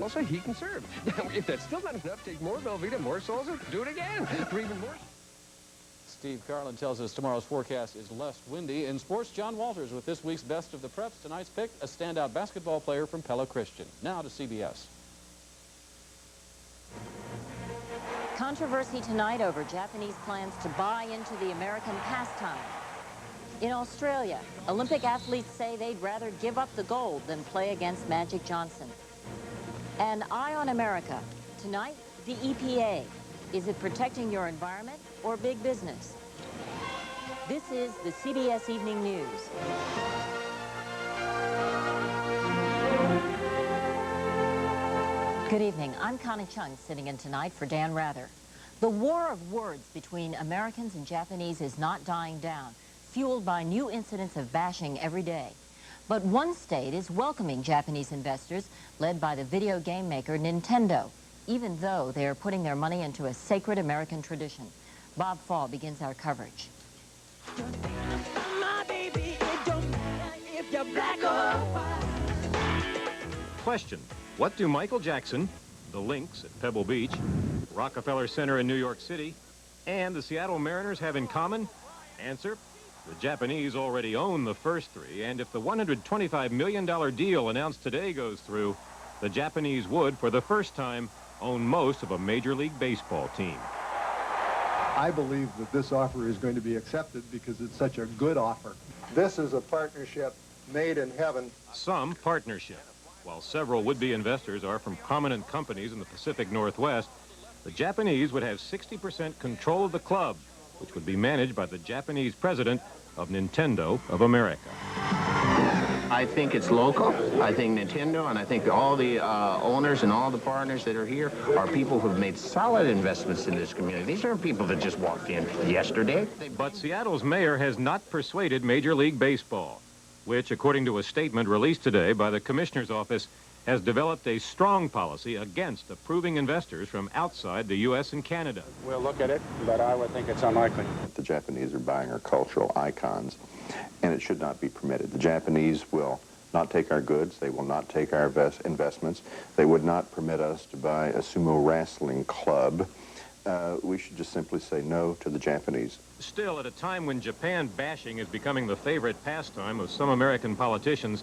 we'll say heat and serve. If that's still not enough, take more Velveeta, more salsa, do it again for even more. Steve Carlin tells us tomorrow's forecast is less windy. In sports, John Walters with this week's Best of the Preps. Tonight's pick, a standout basketball player from Pella Christian. Now to CBS. Controversy tonight over Japanese plans to buy into the American pastime. In Australia, Olympic athletes say they'd rather give up the gold than play against Magic Johnson. And Eye on America. Tonight, the EPA. Is it protecting your environment or big business? This is the CBS Evening News. Good evening. I'm Connie Chung, sitting in tonight for Dan Rather. The war of words between Americans and Japanese is not dying down, fueled by new incidents of bashing every day. But one state is welcoming Japanese investors, led by the video game maker Nintendo, even though they are putting their money into a sacred American tradition. Bob Fall begins our coverage. Question: what do Michael Jackson, the Lynx at Pebble Beach, Rockefeller Center in New York City, and the Seattle Mariners have in common? Answer: the Japanese already own the first three, and if the $125 million deal announced today goes through, the Japanese would, for the first time, own most of a Major League Baseball team. I believe that this offer is going to be accepted because it's such a good offer. This is a partnership made in heaven. Some partnership. While several would-be investors are from prominent companies in the Pacific Northwest, the Japanese would have 60% control of the club, which would be managed by the Japanese president of Nintendo of America. I think it's local. I think Nintendo and I think all the owners and all the partners that are here are people who've made solid investments in this community. These aren't people that just walked in yesterday. But Seattle's mayor has not persuaded Major League Baseball, which, according to a statement released today by the commissioner's office, has developed a strong policy against approving investors from outside the U.S. and Canada. We'll look at it, but I would think it's unlikely. The Japanese are buying our cultural icons, and it should not be permitted. The Japanese will not take our goods. They will not take our investments. They would not permit us to buy a sumo wrestling club. We should just simply say no to the Japanese. Still, at a time when Japan bashing is becoming the favorite pastime of some American politicians,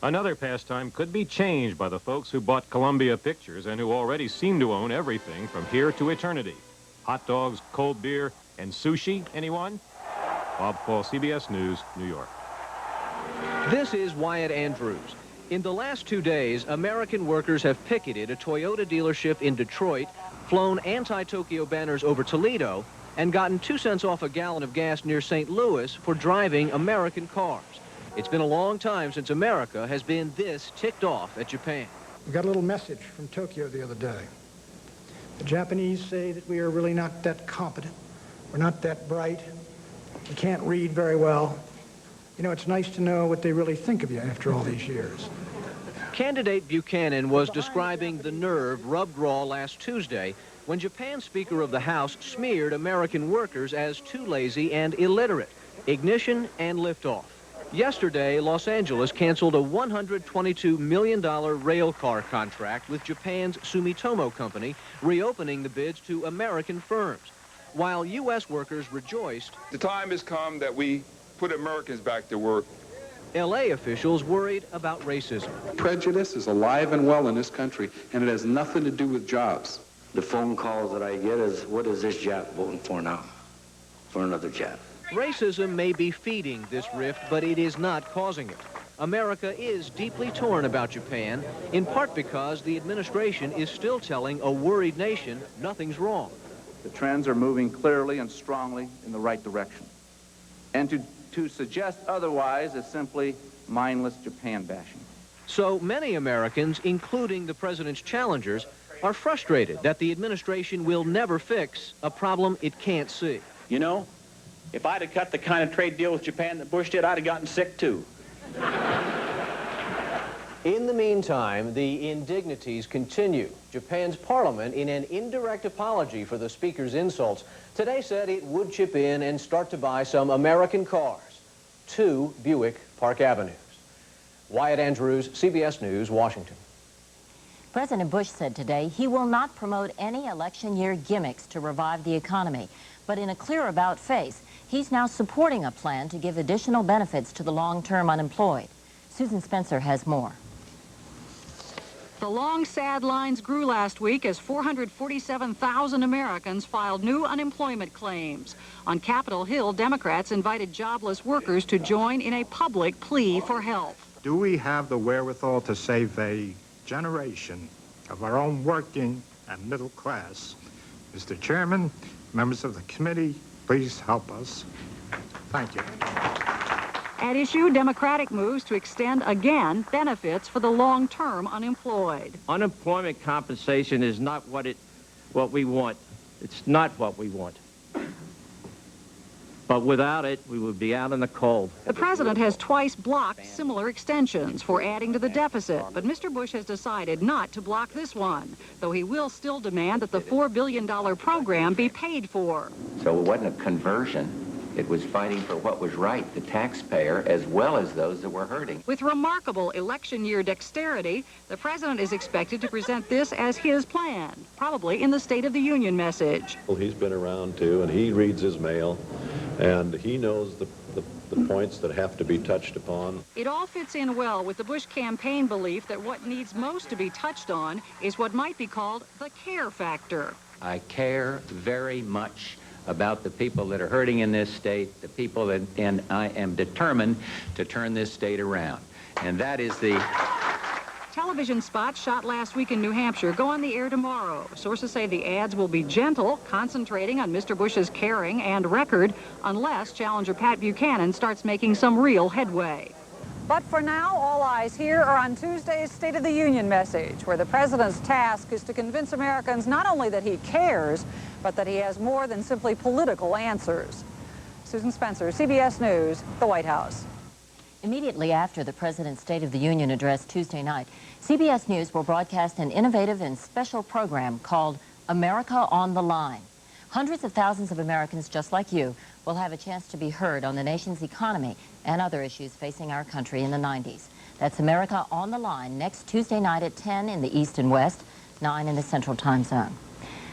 another pastime could be changed by the folks who bought Columbia Pictures and who already seem to own everything from here to eternity. Hot dogs, cold beer, and sushi, anyone? Bob Fall, CBS News, New York. This is Wyatt Andrews. In the last 2 days, American workers have picketed a Toyota dealership in Detroit, flown anti-Tokyo banners over Toledo, and gotten 2 cents off a gallon of gas near St. Louis for driving American cars. It's been a long time since America has been this ticked off at Japan. We got a little message from Tokyo the other day. The Japanese say that we are really not that competent. We're not that bright. We can't read very well. You know, it's nice to know what they really think of you after all these years. Candidate Buchanan was describing the nerve rubbed raw last Tuesday when Japan's Speaker of the House smeared American workers as too lazy and illiterate. Ignition and liftoff. Yesterday, Los Angeles canceled a $122 million rail car contract with Japan's Sumitomo company, reopening the bids to American firms. While U.S. workers rejoiced, the time has come that we put Americans back to work. L.A. officials worried about racism. Prejudice is alive and well in this country, and it has nothing to do with jobs. The phone calls that I get is, what is this Jap voting for now? For another Jap. Racism may be feeding this rift, but it is not causing it. America is deeply torn about Japan, in part because the administration is still telling a worried nation nothing's wrong. The trends are moving clearly and strongly in the right direction. And to suggest otherwise is simply mindless Japan bashing. So many Americans, including the president's challengers, are frustrated that the administration will never fix a problem it can't see. You know, if I'd have cut the kind of trade deal with Japan that Bush did, I'd have gotten sick too. In the meantime, the indignities continue. Japan's parliament, in an indirect apology for the speaker's insults, today said it would chip in and start to buy some American cars. 2 Buick Park Avenues. Wyatt Andrews, CBS News, Washington. President Bush said today he will not promote any election year gimmicks to revive the economy. But in a clear about-face, he's now supporting a plan to give additional benefits to the long-term unemployed. Susan Spencer has more. The long, sad lines grew last week as 447,000 Americans filed new unemployment claims. On Capitol Hill, Democrats invited jobless workers to join in a public plea for help. Do we have the wherewithal to save a generation of our own working and middle class? Mr. Chairman, members of the committee, please help us. Thank you. At issue, Democratic moves to extend again benefits for the long-term unemployed. Unemployment compensation is not what we want. It's not what we want. But without it, we would be out in the cold. The president has twice blocked similar extensions for adding to the deficit, but Mr. Bush has decided not to block this one, though he will still demand that the $4 billion program be paid for. So it wasn't a conversion. It was fighting for what was right, the taxpayer, as well as those that were hurting. With remarkable election year dexterity, the president is expected to present this as his plan, probably in the State of the Union message. Well, he's been around too, and he reads his mail, and he knows the points that have to be touched upon. It all fits in well with the Bush campaign belief that what needs most to be touched on is what might be called the care factor. I care very much about the people that are hurting in this state, the people that, and I am determined to turn this state around. And that is the... Television spots shot last week in New Hampshire go on the air tomorrow. Sources say the ads will be gentle, concentrating on Mr. Bush's caring and record, unless challenger Pat Buchanan starts making some real headway. But for now, all eyes here are on Tuesday's State of the Union message, where the president's task is to convince Americans not only that he cares, but that he has more than simply political answers. Susan Spencer, CBS News, the White House. Immediately after the President's State of the Union address Tuesday night, CBS News will broadcast an innovative and special program called America on the Line. Hundreds of thousands of Americans just like you will have a chance to be heard on the nation's economy and other issues facing our country in the 90s. That's America on the Line next Tuesday night at 10 in the East and West, 9 in the Central Time Zone.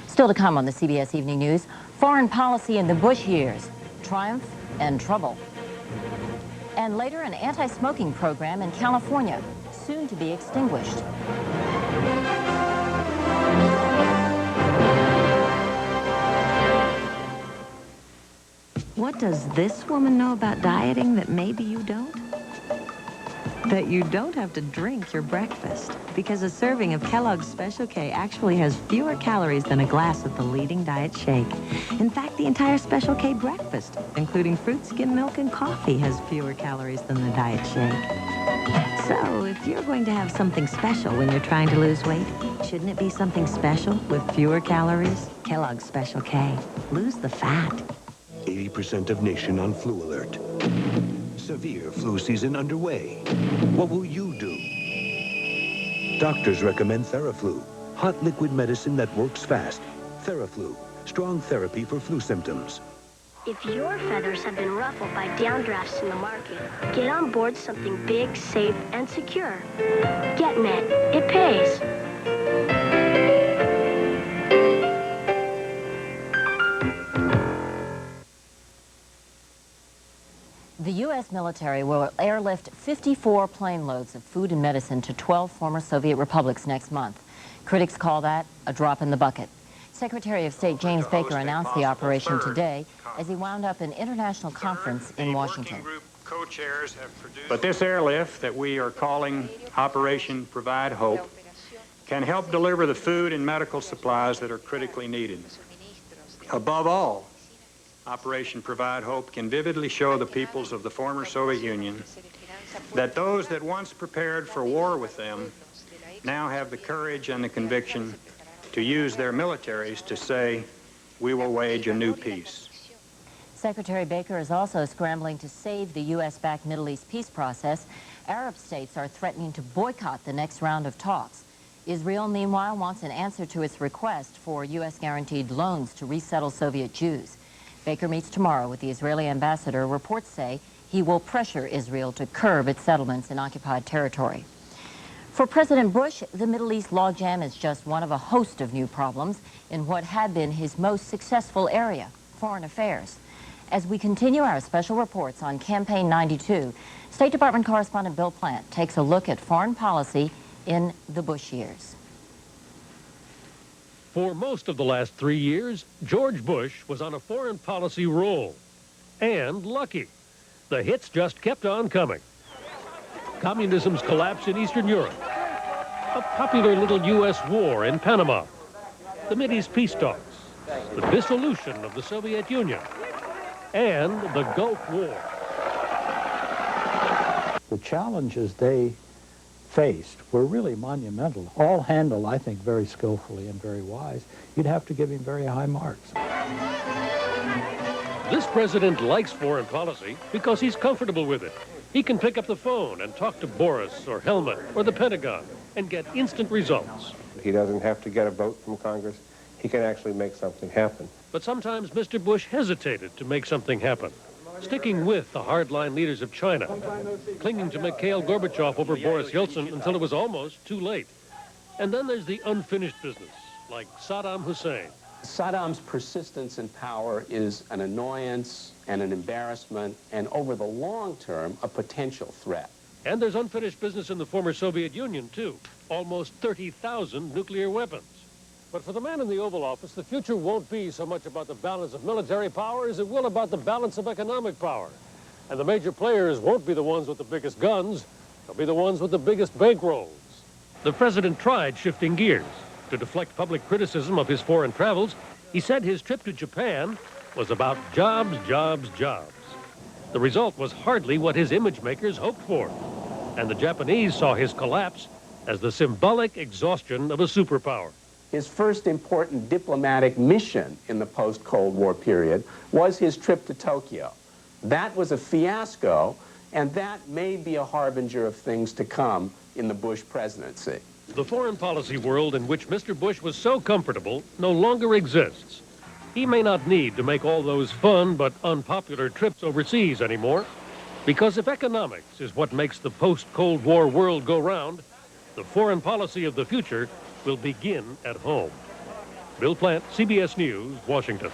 Still to come on the CBS Evening News, foreign policy in the Bush years, triumph and trouble. And later, an anti-smoking program in California, soon to be extinguished. What does this woman know about dieting that maybe you don't? That you don't have to drink your breakfast, because a serving of Kellogg's Special K actually has fewer calories than a glass of the leading diet shake. In fact, the entire Special K breakfast, including fruit, skim milk, and coffee, has fewer calories than the diet shake. So, if you're going to have something special when you're trying to lose weight, shouldn't it be something special with fewer calories? Kellogg's Special K. Lose the fat. 80% of nation on flu alert. Severe flu season underway. What will you do? Doctors recommend TheraFlu, hot liquid medicine that works fast. TheraFlu, strong therapy for flu symptoms. If your feathers have been ruffled by downdrafts in the market, get on board something big, safe, and secure. Get Met. It pays. The U.S. military will airlift 54 plane loads of food and medicine to 12 former Soviet republics next month. Critics call that a drop in the bucket. Secretary of State James Baker announced the operation today as he wound up an international conference in Washington. But this airlift that we are calling Operation Provide Hope can help deliver the food and medical supplies that are critically needed. Above all, Operation Provide Hope can vividly show the peoples of the former Soviet Union that those that once prepared for war with them now have the courage and the conviction to use their militaries to say, we will wage a new peace. Secretary Baker is also scrambling to save the U.S.-backed Middle East peace process. Arab states are threatening to boycott the next round of talks. Israel, meanwhile, wants an answer to its request for U.S.-guaranteed loans to resettle Soviet Jews. Baker meets tomorrow with the Israeli ambassador. Reports say he will pressure Israel to curb its settlements in occupied territory. For President Bush, the Middle East logjam is just one of a host of new problems in what had been his most successful area, foreign affairs. As we continue our special reports on Campaign 92, State Department correspondent Bill Plant takes a look at foreign policy in the Bush years. For most of the last 3 years, George Bush was on a foreign policy roll. And lucky. The hits just kept on coming. Communism's collapse in Eastern Europe. A popular little U.S. war in Panama. The Mideast peace talks. The dissolution of the Soviet Union. And the Gulf War. The challenges they faced were really monumental, all handled, I think, very skillfully and very wise. You'd have to give him very high marks. This president likes foreign policy because he's comfortable with it. He can pick up the phone and talk to Boris or Helmut or the Pentagon and get instant results. He doesn't have to get a vote from Congress. He can actually make something happen. But sometimes Mr. Bush hesitated to make something happen, sticking with the hardline leaders of China, clinging to Mikhail Gorbachev over Boris Yeltsin until it was almost too late. And then there's the unfinished business, like Saddam Hussein. Saddam's persistence in power is an annoyance and an embarrassment, and over the long term, a potential threat. And there's unfinished business in the former Soviet Union, too. Almost 30,000 nuclear weapons. But for the man in the Oval Office, the future won't be so much about the balance of military power as it will about the balance of economic power. And the major players won't be the ones with the biggest guns. They'll be the ones with the biggest bankrolls. The president tried shifting gears. To deflect public criticism of his foreign travels, he said his trip to Japan was about jobs, jobs, jobs. The result was hardly what his image makers hoped for. And the Japanese saw his collapse as the symbolic exhaustion of a superpower. His first important diplomatic mission in the post-Cold War period was his trip to Tokyo. That was a fiasco, and that may be a harbinger of things to come in the Bush presidency. The foreign policy world in which Mr. Bush was so comfortable no longer exists. He may not need to make all those fun but unpopular trips overseas anymore, because if economics is what makes the post-Cold War world go round, the foreign policy of the future will begin at home. Bill Plant, CBS News, Washington.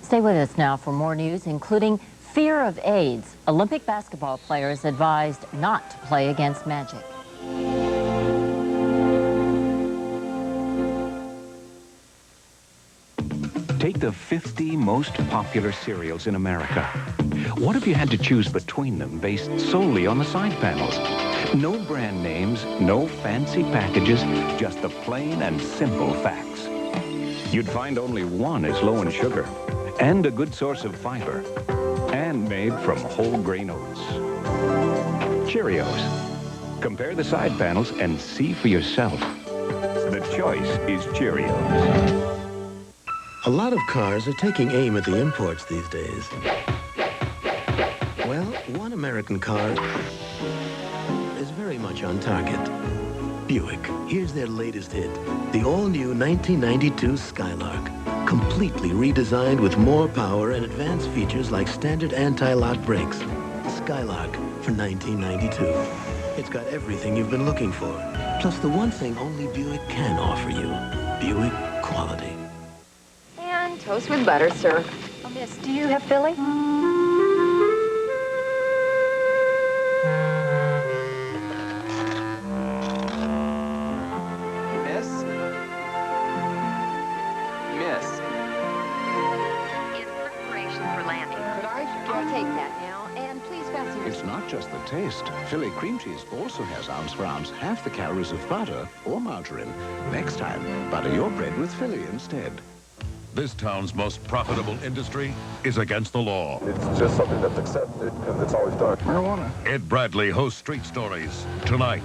Stay with us now for more news, including fear of AIDS. Olympic basketball players advised not to play against Magic. Take the 50 most popular cereals in America. What if you had to choose between them based solely on the side panels? No brand names, no fancy packages, just the plain and simple facts. You'd find only one is low in sugar and a good source of fiber and made from whole grain oats. Cheerios. Compare the side panels and see for yourself. The choice is Cheerios. A lot of cars are taking aim at the imports these days. Well, one American car is very much on target. Buick. Here's their latest hit, the all-new 1992 Skylark. Completely redesigned with more power and advanced features like standard anti-lock brakes. Skylark for 1992. It's got everything you've been looking for. Plus the one thing only Buick can offer you. Buick quality. And toast with butter, sir. Oh, miss, do you have Philly? It's not just the taste. Philly cream cheese also has ounce-for-ounce half the calories of butter or margarine. Next time, butter your bread with Philly instead. This town's most profitable industry is against the law. It's just something that's accepted because it's always done. Marijuana. Ed Bradley hosts Street Stories tonight.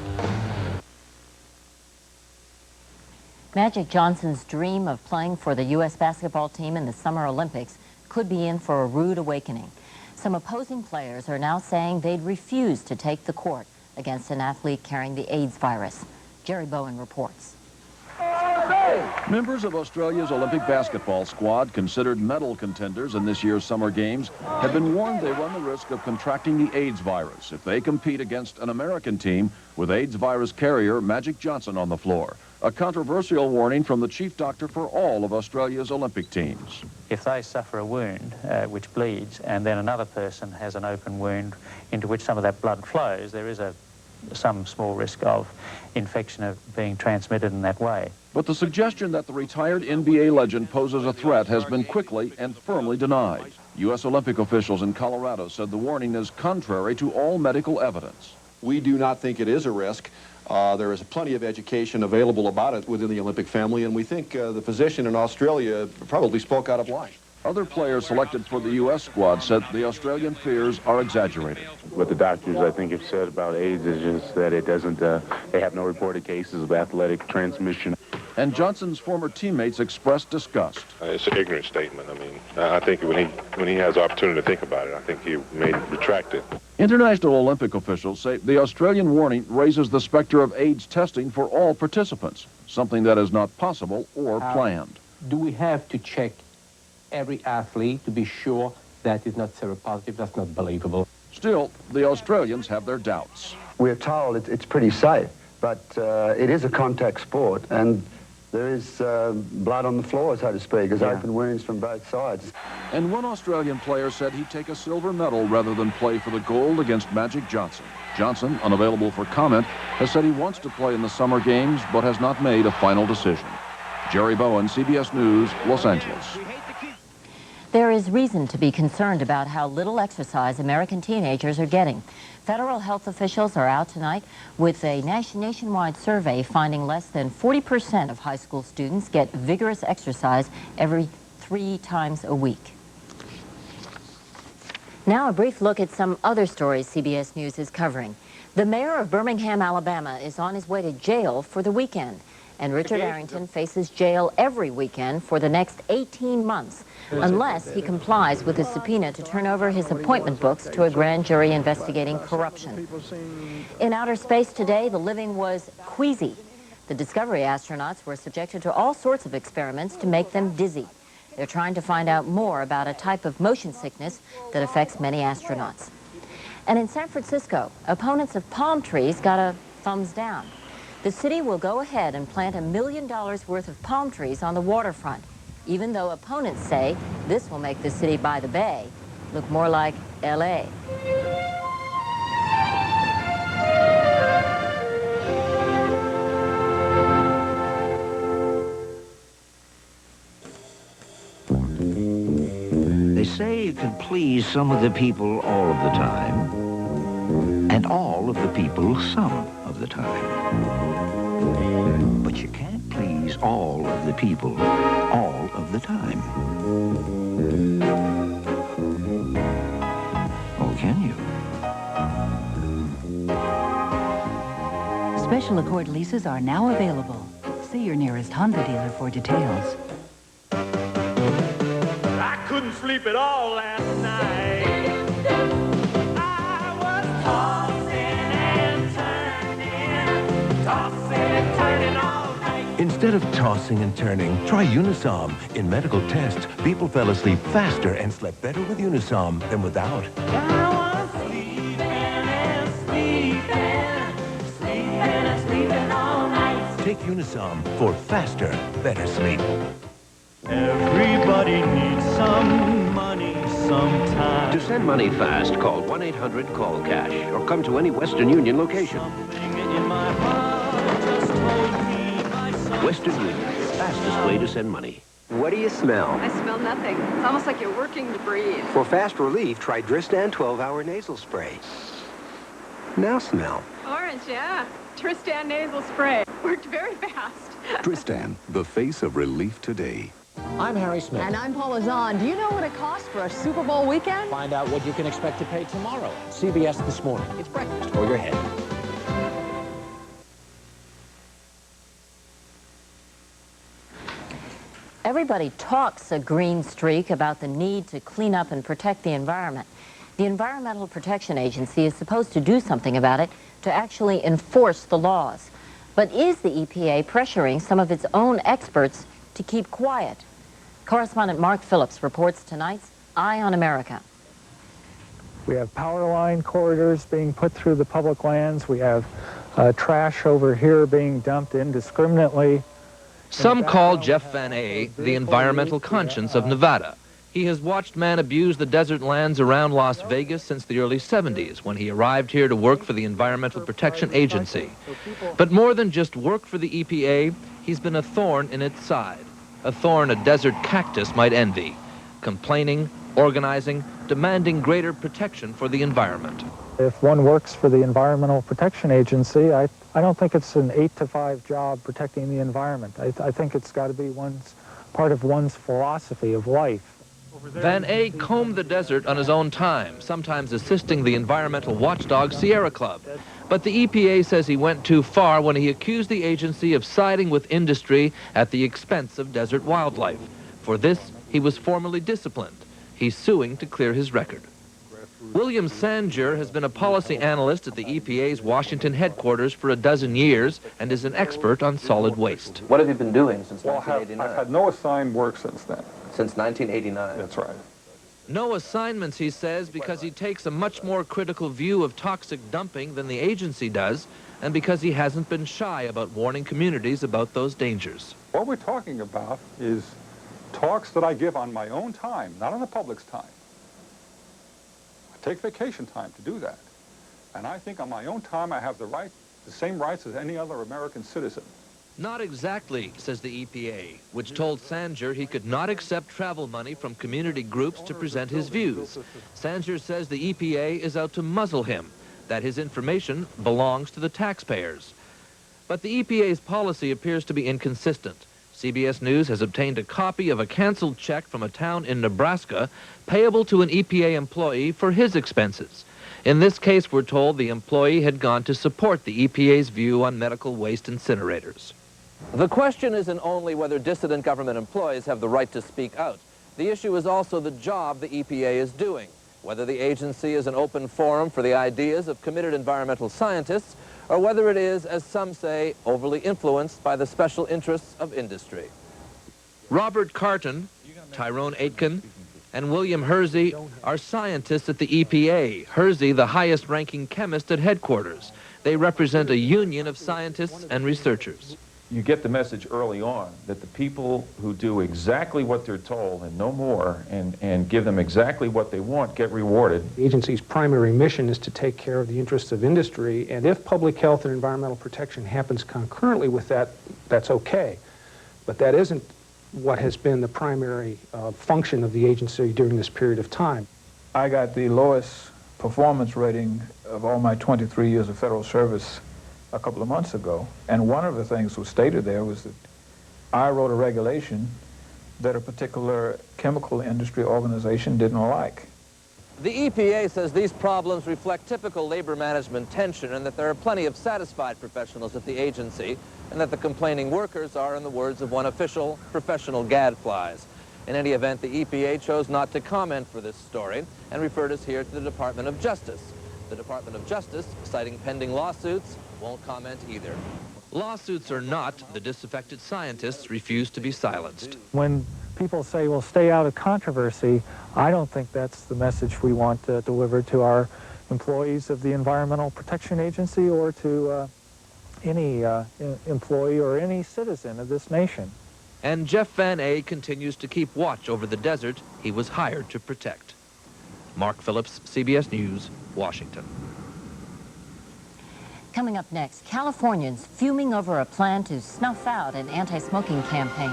Magic Johnson's dream of playing for the U.S. basketball team in the Summer Olympics could be in for a rude awakening. Some opposing players are now saying they'd refuse to take the court against an athlete carrying the AIDS virus. Jerry Bowen reports. Members of Australia's Olympic basketball squad, considered medal contenders in this year's Summer Games, have been warned they run the risk of contracting the AIDS virus if they compete against an American team with AIDS virus carrier Magic Johnson on the floor. A controversial warning from the chief doctor for all of Australia's Olympic teams. If they suffer a wound which bleeds and then another person has an open wound into which some of that blood flows, there is some small risk of infection of being transmitted in that way. But the suggestion that the retired NBA legend poses a threat has been quickly and firmly denied. U.S. Olympic officials in Colorado said the warning is contrary to all medical evidence. We do not think it is a risk. There is plenty of education available about it within the Olympic family, and we think the physician in Australia probably spoke out of line. Other players selected for the U.S. squad said the Australian fears are exaggerated. What the doctors, I think, have said about AIDS is just that it doesn't, they have no reported cases of athletic transmission. And Johnson's former teammates expressed disgust. It's an ignorant statement. I mean, I think when he has the opportunity to think about it, I think he may retract it. International Olympic officials say the Australian warning raises the specter of AIDS testing for all participants, something that is not possible or planned. Do we have to check every athlete to be sure that is not seropositive? That's not believable. Still, the Australians have their doubts. We're told it's pretty safe, but it is a contact sport, and there is blood on the floor, so to speak. There's open wounds from both sides. And one Australian player said he'd take a silver medal rather than play for the gold against Magic Johnson. Johnson, unavailable for comment, has said he wants to play in the Summer Games, but has not made a final decision. Jerry Bowen, CBS News, Los Angeles. There is reason to be concerned about how little exercise American teenagers are getting. Federal health officials are out tonight with a nationwide survey finding less than 40% of high school students get vigorous exercise every 3 times a week. Now a brief look at some other stories CBS News is covering. The mayor of Birmingham, Alabama is on his way to jail for the weekend. And Richard Arrington faces jail every weekend for the next 18 months, unless he complies with a subpoena to turn over his appointment books to a grand jury investigating corruption. In outer space today, the living was queasy. The Discovery astronauts were subjected to all sorts of experiments to make them dizzy. They're trying to find out more about a type of motion sickness that affects many astronauts. And in San Francisco, opponents of palm trees got a thumbs down. The city will go ahead and plant $1 million worth of palm trees on the waterfront, even though opponents say this will make the city by the bay look more like L.A. They say you can please some of the people all of the time, and all of the people some of the time. But you can't please all of the people all of the time. Or can you? Special Accord leases are now available. See your nearest Honda dealer for details. I couldn't sleep at all last night. I was tossing and turning all night. Instead of tossing and turning, try Unisom. In medical tests, people fell asleep faster and slept better with Unisom than without. I was sleeping all night. Take Unisom for faster, better sleep. Everybody needs some money sometime. To send money fast, call 1-800-CALL-CASH or come to any Western Union location. Western Union, fastest way to send money. What do you smell? I smell nothing. It's almost like you're working to breathe. For fast relief, try Dristan 12-hour nasal spray. Now smell. Orange, yeah. Tristan nasal spray. Worked very fast. Dristan, the face of relief today. I'm Harry Smith. And I'm Paula Zahn. Do you know what it costs for a Super Bowl weekend? Find out what you can expect to pay tomorrow. CBS This Morning. It's breakfast for your head. Everybody talks a green streak about the need to clean up and protect the environment. The Environmental Protection Agency is supposed to do something about it to actually enforce the laws. But is the EPA pressuring some of its own experts to keep quiet? Correspondent Mark Phillips reports tonight's Eye on America. We have power line corridors being put through the public lands. We have trash over here being dumped indiscriminately. Some call Jeff Van A the environmental conscience of Nevada. He has watched man abuse the desert lands around Las Vegas since the early 70s, when he arrived here to work for the Environmental Protection Agency. But more than just work for the EPA, he's been a thorn in its side, a thorn a desert cactus might envy, complaining, organizing, demanding greater protection for the environment. If one works for the Environmental Protection Agency, I don't think it's an 8-to-5 job protecting the environment. I think it's got to be part of one's philosophy of life. Van A combed the desert on his own time, sometimes assisting the environmental watchdog Sierra Club. But the EPA says he went too far when he accused the agency of siding with industry at the expense of desert wildlife. For this, he was formally disciplined. He's suing to clear his record. William Sanger has been a policy analyst at the EPA's Washington headquarters for a dozen years and is an expert on solid waste. What have you been doing since 1989? I've had no assigned work since then. Since 1989? That's right. No assignments, he says, because he takes a much more critical view of toxic dumping than the agency does, and because he hasn't been shy about warning communities about those dangers. What we're talking about is talks that I give on my own time, not on the public's time. I take vacation time to do that. And I think on my own time I have the same rights as any other American citizen. Not exactly, says the EPA, which told Sanger he could not accept travel money from community groups to present his views. Sanger says the EPA is out to muzzle him, that his information belongs to the taxpayers. But the EPA's policy appears to be inconsistent. CBS News has obtained a copy of a canceled check from a town in Nebraska payable to an EPA employee for his expenses. In this case, we're told the employee had gone to support the EPA's view on medical waste incinerators. The question isn't only whether dissident government employees have the right to speak out. The issue is also the job the EPA is doing, whether the agency is an open forum for the ideas of committed environmental scientists, or whether it is, as some say, overly influenced by the special interests of industry. Robert Carton, Tyrone Aitken, and William Hersey are scientists at the EPA, Hersey the highest-ranking chemist at headquarters. They represent a union of scientists and researchers. You get the message early on that the people who do exactly what they're told and no more and give them exactly what they want get rewarded. The agency's primary mission is to take care of the interests of industry, and if public health and environmental protection happens concurrently with that, that's okay. But that isn't what has been the primary function of the agency during this period of time. I got the lowest performance rating of all my 23 years of federal service a couple of months ago, and one of the things that was stated there was that I wrote a regulation that a particular chemical industry organization didn't like. The EPA says these problems reflect typical labor management tension and that there are plenty of satisfied professionals at the agency and that the complaining workers are, in the words of one official, professional gadflies. In any event, the EPA chose not to comment for this story and referred us here to the Department of Justice. The Department of Justice, citing pending lawsuits, won't comment either. Lawsuits or not, the disaffected scientists refuse to be silenced. When people say, well, stay out of controversy, I don't think that's the message we want to deliver to our employees of the Environmental Protection Agency or to any employee or any citizen of this nation. And Jeff Van A continues to keep watch over the desert he was hired to protect. Mark Phillips, CBS News, Washington. Coming up next, Californians fuming over a plan to snuff out an anti-smoking campaign.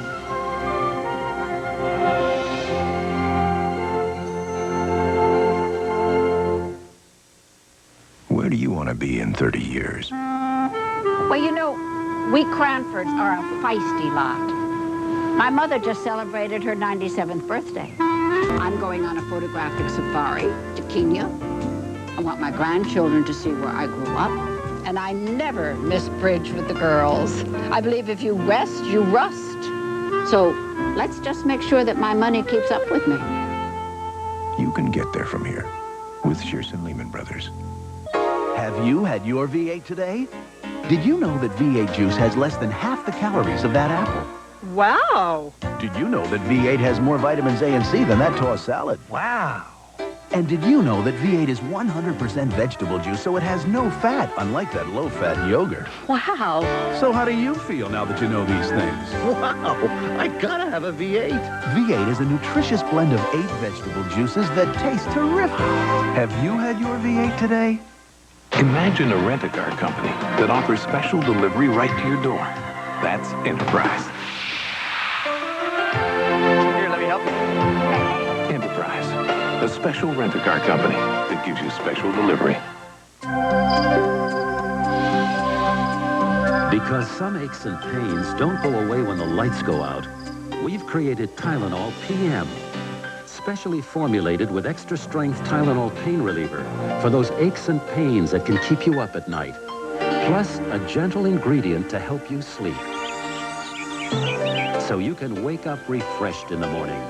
Where do you want to be in 30 years? Well, you know, we Cranfords are a feisty lot. My mother just celebrated her 97th birthday. I'm going on a photographic safari to Kenya. I want my grandchildren to see where I grew up. And I never miss bridge with the girls. I believe if you rest, you rust. So let's just make sure that my money keeps up with me. You can get there from here with Shearson Lehman Brothers. Have you had your V8 today? Did you know that V8 juice has less than half the calories of that apple? Wow! Did you know that V8 has more vitamins A and C than that tossed salad? Wow! And did you know that V8 is 100% vegetable juice, so it has no fat, unlike that low-fat yogurt? Wow! So how do you feel now that you know these things? Wow! I gotta have a V8. V8 is a nutritious blend of 8 vegetable juices that taste terrific. Have you had your V8 today? Imagine a rent-a-car company that offers special delivery right to your door. That's Enterprise. Here, let me help you. Enterprise, a special rent-a-car company that gives you special delivery. Because some aches and pains don't go away when the lights go out, we've created Tylenol PM. Specially formulated with extra-strength Tylenol pain reliever for those aches and pains that can keep you up at night. Plus, a gentle ingredient to help you sleep. So you can wake up refreshed in the morning.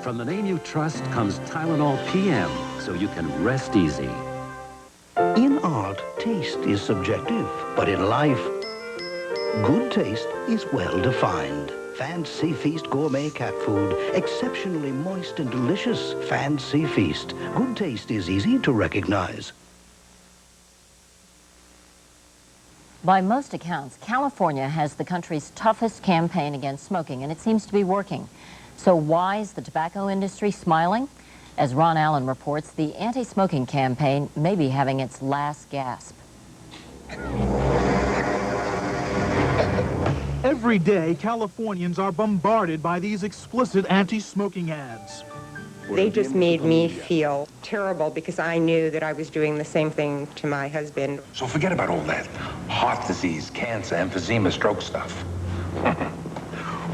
From the name you trust comes Tylenol PM, so you can rest easy. In art, taste is subjective, but in life, good taste is well defined. Fancy Feast gourmet cat food, exceptionally moist and delicious. Fancy Feast. Good taste is easy to recognize. By most accounts, California has the country's toughest campaign against smoking, and it seems to be working. So why is the tobacco industry smiling? As Ron Allen reports, the anti-smoking campaign may be having its last gasp. Every day, Californians are bombarded by these explicit anti-smoking ads. They just made me feel terrible because I knew that I was doing the same thing to my husband. So forget about all that heart disease, cancer, emphysema, stroke stuff.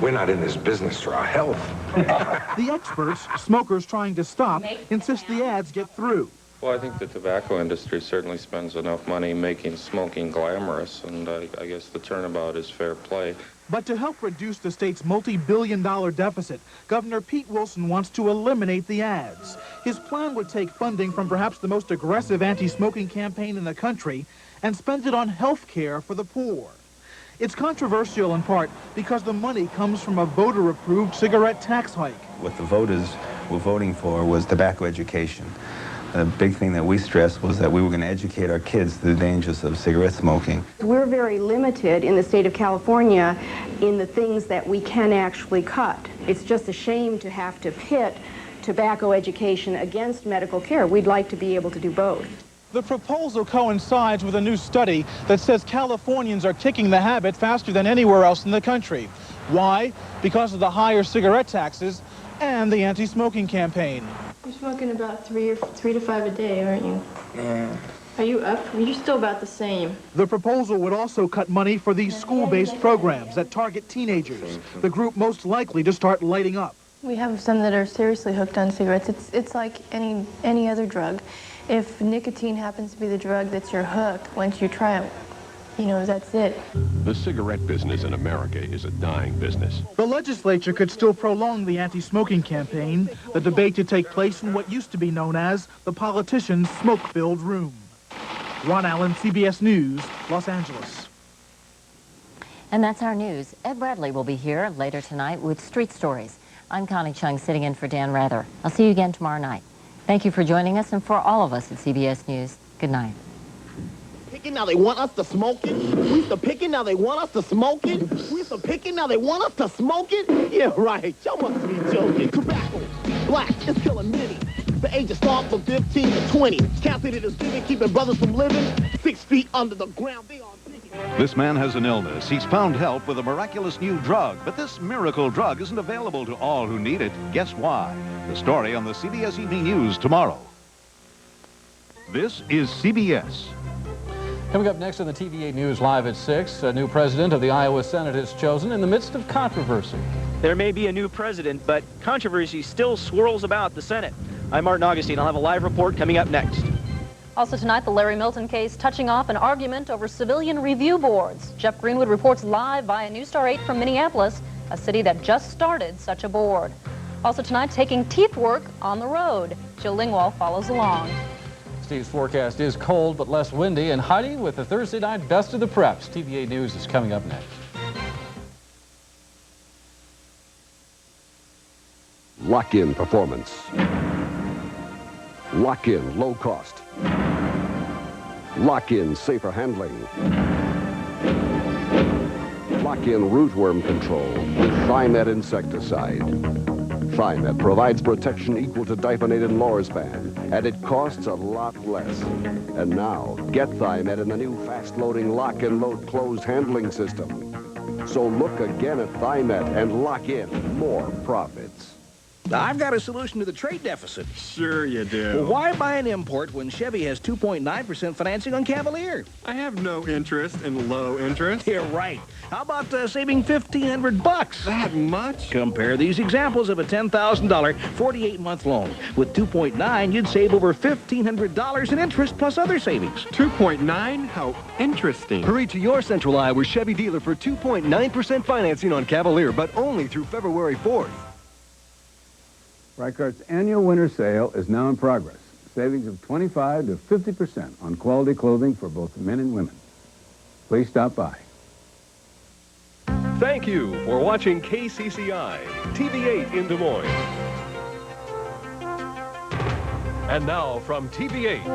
We're not in this business for our health. The experts, smokers trying to stop, insist the ads get through. Well, I think the tobacco industry certainly spends enough money making smoking glamorous, and I guess the turnabout is fair play. But to help reduce the state's multi-billion-dollar deficit, Governor Pete Wilson wants to eliminate the ads. His plan would take funding from perhaps the most aggressive anti-smoking campaign in the country and spend it on health care for the poor. It's controversial in part because the money comes from a voter-approved cigarette tax hike. What the voters were voting for was tobacco education. The big thing that we stressed was that we were going to educate our kids to the dangers of cigarette smoking. We're very limited in the state of California in the things that we can actually cut. It's just a shame to have to pit tobacco education against medical care. We'd like to be able to do both. The proposal coincides with a new study that says Californians are kicking the habit faster than anywhere else in the country. Why? Because of the higher cigarette taxes and the anti-smoking campaign. You're smoking about three to five a day, aren't you? Yeah. Are you up? You're still about the same. The proposal would also cut money for these school-based programs that target teenagers, the group most likely to start lighting up. We have some that are seriously hooked on cigarettes. It's like any other drug. If nicotine happens to be the drug that's your hook, once you try it, you know, that's it. The cigarette business in America is a dying business. The legislature could still prolong the anti-smoking campaign, the debate to take place in what used to be known as the politicians' smoke-filled room. Ron Allen, CBS News, Los Angeles. And that's our news. Ed Bradley will be here later tonight with Street Stories. I'm Connie Chung, sitting in for Dan Rather. I'll see you again tomorrow night. Thank you for joining us, and for all of us at CBS News, good night. Picking, now they want us to smoke it. We used to pick it, now they want us to smoke it. We used to pick it, now they want us to smoke it. Yeah, right. Y'all must be joking. Tobacco, black, it's killing many. The age of start from 15 to 20. Counted it as giving, keeping brothers from living. 6 feet under the ground, they are digging. This man has an illness. He's found help with a miraculous new drug, but this miracle drug isn't available to all who need it. Guess why? The story on the CBS Evening News tomorrow. This is CBS. Coming up next on the TVA News Live at 6, a new president of the Iowa Senate is chosen in the midst of controversy. There may be a new president, but controversy still swirls about the Senate. I'm Martin Augustine. I'll have a live report coming up next. Also tonight, the Larry Milton case touching off an argument over civilian review boards. Jeff Greenwood reports live via News Star 8 from Minneapolis, a city that just started such a board. Also tonight, taking teeth work on the road. Jill Lingwall follows along. Steve's forecast is cold but less windy, and Heidi with the Thursday night Best of the Preps. TVA News is coming up next. Lock in performance. Lock in low cost. Lock in safer handling. Lock in rootworm control with Thimet insecticide. Thimet provides protection equal to diphenated lorspan, and it costs a lot less. And now, get Thimet in the new fast-loading lock and load closed handling system. So look again at Thimet and lock in more profits. I've got a solution to the trade deficit. Sure you do. Well, why buy an import when Chevy has 2.9% financing on Cavalier? I have no interest in low interest. You're right. How about saving $1,500? That much? Compare these examples of a $10,000 48-month loan. With 2.9, you'd save over $1,500 in interest plus other savings. 2.9? How interesting. Hurry to your Central Iowa Chevy dealer for 2.9% financing on Cavalier, but only through February 4th. Reichardt's annual winter sale is now in progress. Savings of 25 to 50% on quality clothing for both men and women. Please stop by. Thank you for watching KCCI, TV8 in Des Moines. And now from TV8,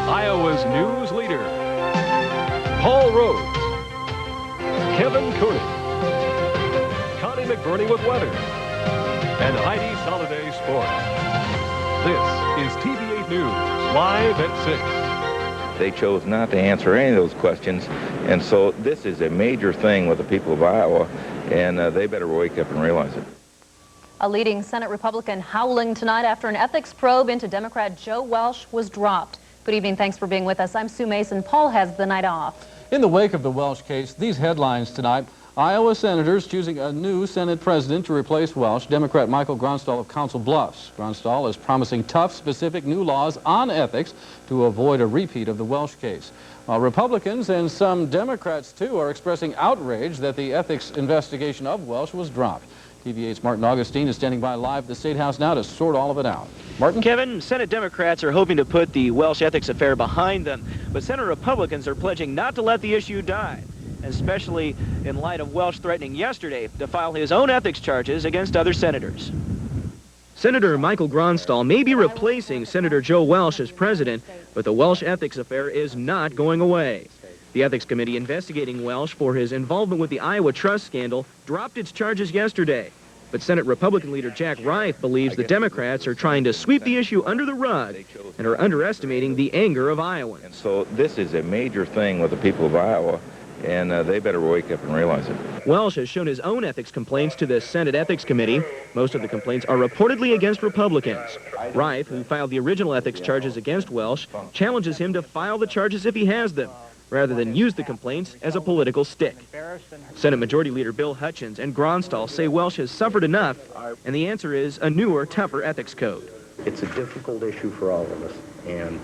Iowa's news leader, Paul Rhodes, Kevin Cooney, Connie McBurney with weather, and Heidi Soliday Sports. This is TV8 News, live at 6. They chose not to answer any of those questions, and so this is a major thing with the people of Iowa, and they better wake up and realize it. A leading Senate Republican howling tonight after an ethics probe into Democrat Joe Welch was dropped. Good evening, thanks for being with us. I'm Sue Mason. Paul has the night off. In the wake of the Welch case, these headlines tonight: Iowa senators choosing a new Senate president to replace Welch, Democrat Michael Gronstal of Council Bluffs. Gronstal is promising tough, specific new laws on ethics to avoid a repeat of the Welch case. While Republicans and some Democrats, too, are expressing outrage that the ethics investigation of Welch was dropped. TV8's Martin Augustine is standing by live at the State House now to sort all of it out. Martin? Kevin, Senate Democrats are hoping to put the Welch ethics affair behind them, but Senate Republicans are pledging not to let the issue die, especially in light of Welch threatening yesterday to file his own ethics charges against other senators. Senator Michael Gronstal may be replacing Senator Joe Welch as president, but the Welch ethics affair is not going away. The Ethics Committee investigating Welch for his involvement with the Iowa Trust scandal dropped its charges yesterday. But Senate Republican leader Jack Reif believes the Democrats are trying to sweep the issue under the rug and are underestimating the anger of Iowans. And so this is a major thing with the people of Iowa, and they better wake up and realize it. Welch has shown his own ethics complaints to the Senate Ethics Committee. Most of the complaints are reportedly against Republicans. Reif, who filed the original ethics charges against Welch, challenges him to file the charges if he has them, rather than use the complaints as a political stick. Senate Majority Leader Bill Hutchins and Gronstal say Welch has suffered enough, and the answer is a newer, tougher ethics code. It's a difficult issue for all of us, and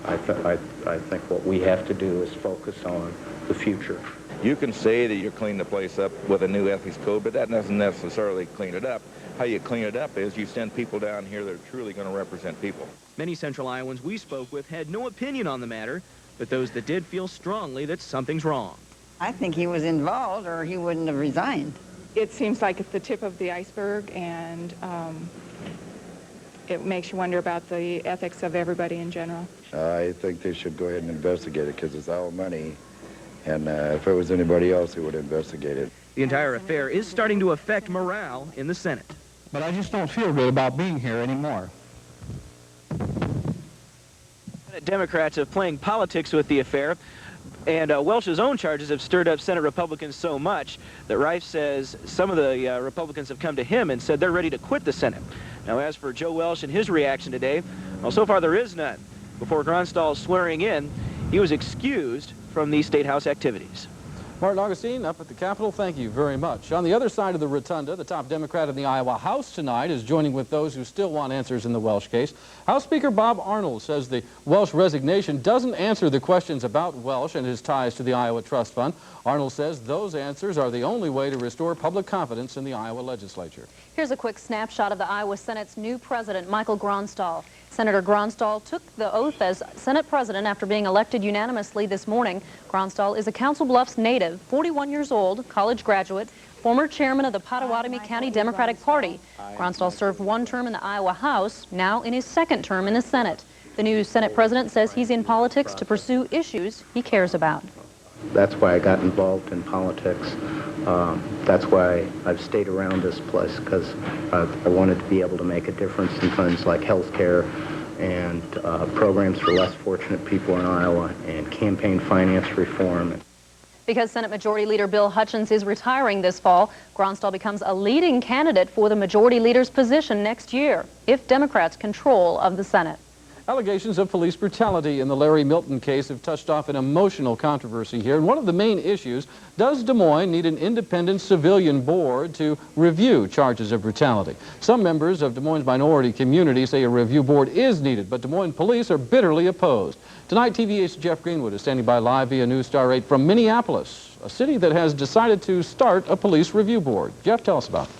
I think what we have to do is focus on the future. You can say that you're cleaning the place up with a new ethics code, but that doesn't necessarily clean it up. How you clean it up is you send people down here that are truly going to represent people. Many Central Iowans we spoke with had no opinion on the matter, but those that did feel strongly that something's wrong. I think he was involved or he wouldn't have resigned. It seems like it's the tip of the iceberg, and it makes you wonder about the ethics of everybody in general. I think they should go ahead and investigate it because it's our money, and if it was anybody else who would investigate it. The entire affair is starting to affect morale in the Senate. But I just don't feel good about being here anymore. Democrats have playing politics with the affair, and Welch's own charges have stirred up Senate Republicans so much that Reif says some of the Republicans have come to him and said they're ready to quit the Senate. Now, as for Joe Welch and his reaction today, well, so far there is none. Before Gronstal's swearing in, he was excused from the State House activities. Martin Augustine up at the Capitol, thank you very much. On the other side of the rotunda, the top Democrat in the Iowa House tonight is joining with those who still want answers in the Welch case. House Speaker Bob Arnold says the Welch resignation doesn't answer the questions about Welch and his ties to the Iowa Trust Fund. Arnold says those answers are the only way to restore public confidence in the Iowa legislature. Here's a quick snapshot of the Iowa Senate's new president, Michael Gronstal. Senator Gronstal took the oath as Senate President after being elected unanimously this morning. Gronstal is a Council Bluffs native, 41 years old, college graduate, former chairman of the Pottawatomie County Democratic Party. Gronstal served one term in the Iowa House, now in his second term in the Senate. The new Senate President says he's in politics to pursue issues he cares about. That's why I got involved in politics. That's why I've stayed around this place, because I wanted to be able to make a difference in things like health care and programs for less fortunate people in Iowa and campaign finance reform. Because Senate Majority Leader Bill Hutchins is retiring this fall, Gronstal becomes a leading candidate for the Majority Leader's position next year, if Democrats control of the Senate. Allegations of police brutality in the Larry Milton case have touched off an emotional controversy here. And one of the main issues, does Des Moines need an independent civilian board to review charges of brutality? Some members of Des Moines' minority community say a review board is needed, but Des Moines police are bitterly opposed. Tonight, TV8's Jeff Greenwood is standing by live via News Star 8 from Minneapolis, a city that has decided to start a police review board. Jeff, tell us about it.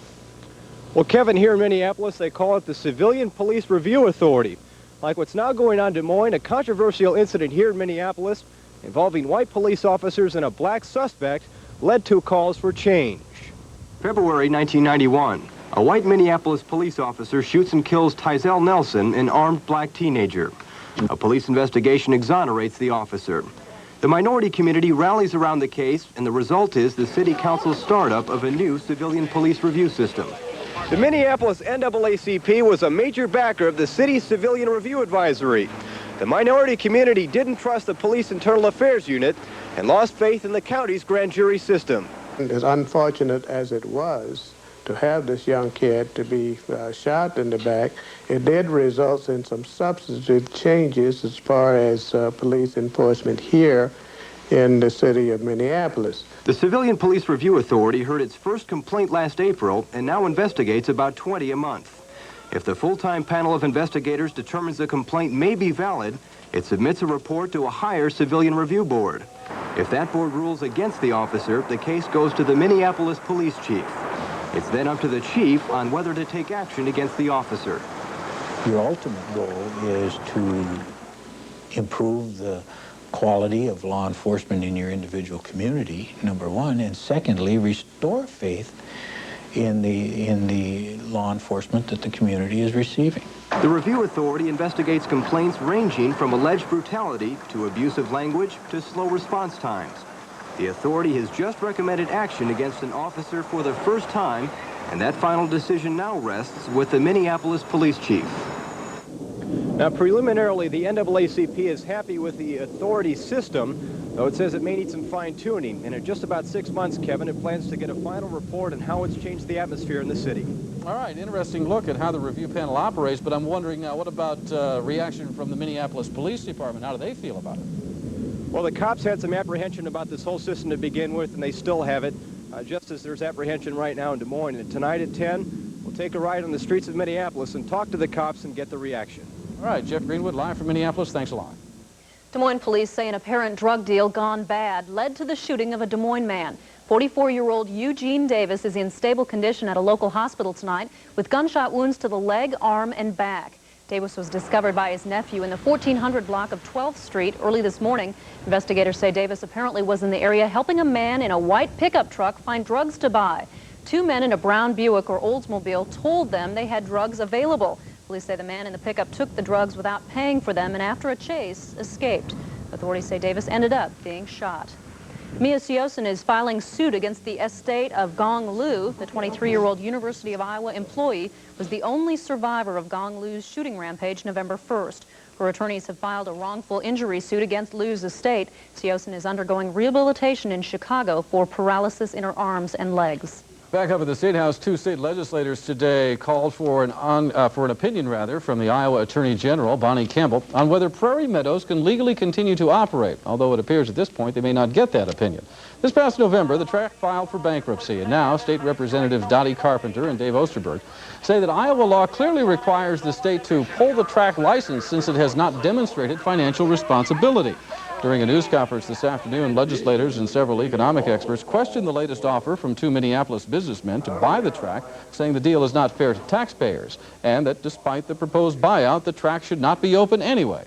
Well, Kevin, here in Minneapolis, they call it the Civilian Police Review Authority. Like what's now going on in Des Moines, a controversial incident here in Minneapolis involving white police officers and a black suspect led to calls for change. February 1991, a white Minneapolis police officer shoots and kills Tizell Nelson, an armed black teenager. A police investigation exonerates the officer. The minority community rallies around the case, and the result is the city council's startup of a new civilian police review system. The Minneapolis NAACP was a major backer of the city's Civilian Review Advisory. The minority community didn't trust the Police Internal Affairs Unit and lost faith in the county's grand jury system. As unfortunate as it was to have this young kid to be shot in the back, it did result in some substantive changes as far as police enforcement here in the city of Minneapolis. The Civilian Police Review Authority heard its first complaint last April and now investigates about 20 a month. If the full-time panel of investigators determines the complaint may be valid, it submits a report to a higher civilian review board. If that board rules against the officer, the case goes to the Minneapolis police chief. It's then up to the chief on whether to take action against the officer. Your ultimate goal is to improve the quality of law enforcement in your individual community, number one, and secondly, restore faith in the law enforcement that the community is receiving. The review authority investigates complaints ranging from alleged brutality to abusive language to slow response times. The authority has just recommended action against an officer for the first time, and that final decision now rests with the Minneapolis police chief. Now, preliminarily, the NAACP is happy with the authority system, though it says it may need some fine-tuning. And in just about 6 months, Kevin, it plans to get a final report on how it's changed the atmosphere in the city. All right, interesting look at how the review panel operates, but I'm wondering now, what about reaction from the Minneapolis Police Department? How do they feel about it? Well, the cops had some apprehension about this whole system to begin with, and they still have it, just as there's apprehension right now in Des Moines. And tonight at 10, we'll take a ride on the streets of Minneapolis and talk to the cops and get the reaction. All right, Jeff Greenwood, live from Minneapolis. Thanks a lot. Des Moines police say an apparent drug deal gone bad led to the shooting of a Des Moines man. 44-year-old Eugene Davis is in stable condition at a local hospital tonight with gunshot wounds to the leg, arm, and back. Davis was discovered by his nephew in the 1400 block of 12th Street early this morning. Investigators say Davis apparently was in the area helping a man in a white pickup truck find drugs to buy. Two men in a brown Buick or Oldsmobile told them they had drugs available. Police say the man in the pickup took the drugs without paying for them and after a chase escaped. Authorities say Davis ended up being shot. Mia Siosin is filing suit against the estate of Gong Lu. The 23-year-old University of Iowa employee was the only survivor of Gong Lu's shooting rampage November 1st. Her attorneys have filed a wrongful injury suit against Lu's estate. Siosin is undergoing rehabilitation in Chicago for paralysis in her arms and legs. Back up at the State House, two state legislators today called for an opinion from the Iowa Attorney General, Bonnie Campbell, on whether Prairie Meadows can legally continue to operate, although it appears at this point they may not get that opinion. This past November, the track filed for bankruptcy, and now State Representatives Dottie Carpenter and Dave Osterberg say that Iowa law clearly requires the state to pull the track license since it has not demonstrated financial responsibility. During a news conference this afternoon, legislators and several economic experts questioned the latest offer from two Minneapolis businessmen to buy the track, saying the deal is not fair to taxpayers, and that despite the proposed buyout, the track should not be open anyway.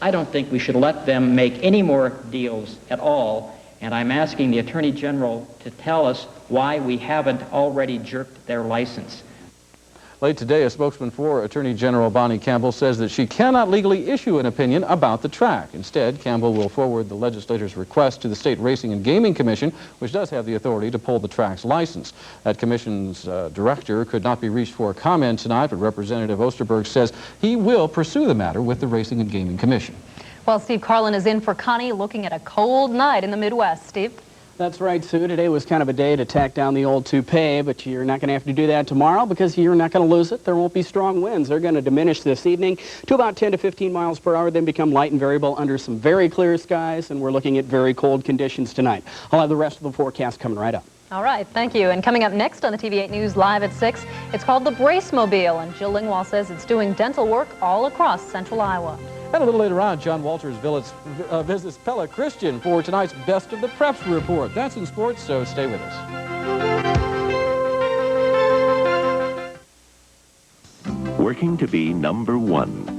I don't think we should let them make any more deals at all, and I'm asking the Attorney General to tell us why we haven't already jerked their license. Late today, a spokesman for Attorney General Bonnie Campbell says that she cannot legally issue an opinion about the track. Instead, Campbell will forward the legislator's request to the State Racing and Gaming Commission, which does have the authority to pull the track's license. That commission's director could not be reached for a comment tonight, but Representative Osterberg says he will pursue the matter with the Racing and Gaming Commission. Well, Steve Carlin is in for Connie, looking at a cold night in the Midwest. Steve? That's right, Sue. Today was kind of a day to tack down the old toupee, but you're not going to have to do that tomorrow because you're not going to lose it. There won't be strong winds. They're going to diminish this evening to about 10 to 15 miles per hour, then become light and variable under some very clear skies, and we're looking at very cold conditions tonight. I'll have the rest of the forecast coming right up. All right, thank you. And coming up next on the TV8 News Live at 6, it's called the Brace Mobile, and Jill Lingwall says it's doing dental work all across central Iowa. And a little later on, John Walters visits Pella Christian for tonight's Best of the Preps report. That's in sports, so stay with us. Working to be #1.